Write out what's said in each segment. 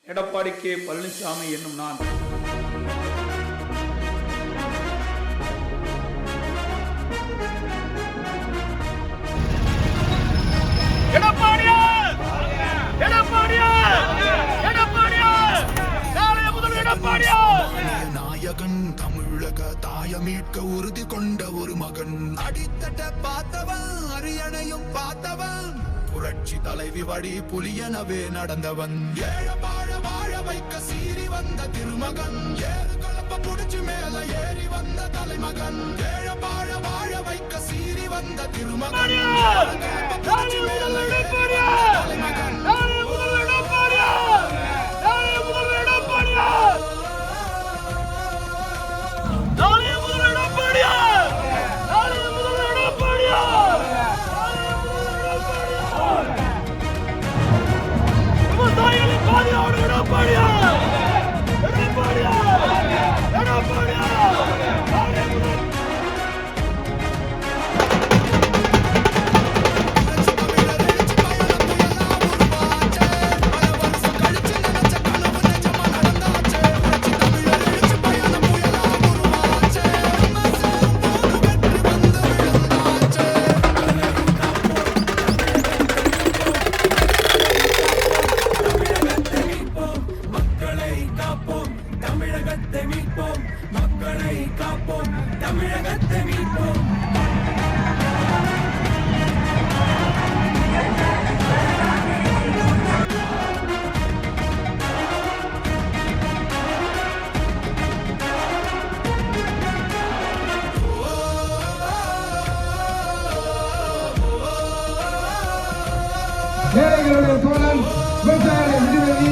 Edappadi K Palaniswami என்னும் நான் நாயகன் தமிழக தாயமீட்க உறுதி கொண்ட ஒரு மகன் அடித்தட்ட பார்த்தவன் அரியணையும் பார்த்தவன் புரட்சி தலைவி வழி புலியனவே நடந்தவன் ஏழ வாழ வாழ வைக்க சீறி வந்த திருமகன் ஏறு கலப்ப புடிச்சு மேல ஏறி வந்த தலைமகன் ஏழ வாழ வாழ வைக்க சீறி வந்த திருமகன் தலைமகன் தமிழகத்தை மீட்போம், மக்களை காப்போம், தமிழகத்தை மீட்போம். ஏழைகளுடைய தோழன், விவசாயிகளை விடுதலை,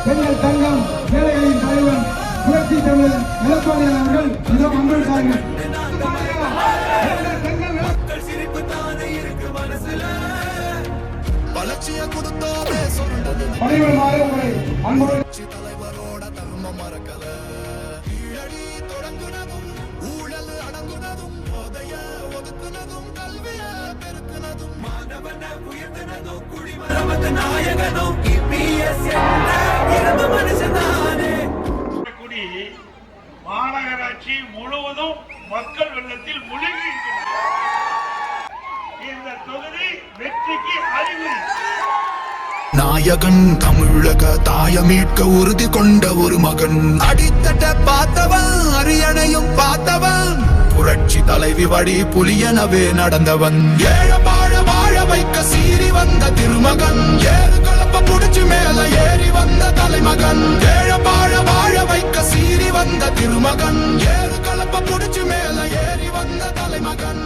பெண்கள் தங்கம், ஏழைகளின் தலைவன் புரட்சி தமிழ் எடப்பாடி அவர்கள் இதோ வந்திருக்காங்க. வளர்ச்சியை கொடுத்தோமே சொல்றது தலைவரோட தர்மம் மறக்கல. கீழடி தொடங்குனதும் ஊழல் அடங்குனதும் போதைய ஒதுக்குனதும் கல்விய பெருக்குனதும் மாணவன உயர்த்தினதும் குடிமரமத்து நாயகனும் மனுஷனானே. மாநகராட்சி முழுவதும் மக்கள் வெள்ளத்தில் மூழ்கி இந்த தொகுதி வெற்றிக்கு அறிகுறி. நாயகன் தமிழக தாயமீட்க உறுதி கொண்ட ஒரு மகன் அடித்தட்ட பார்த்தவன் அரியணையும் பார்த்தவன் புரட்சி தலைவி வழி புலியனவே நடந்தவன் ஏழ வாழ வாழ வைக்க சீறி வந்த திருமகன் ஏறு கலப்ப புடிச்சு மேல ஏறி வந்த தலைமகன் ஏழ வாழ வாழ வைக்க சீறி வந்த திருமகன் ஏறு கலப்ப புடிச்சு மேல ஏறி வந்த தலைமகன்.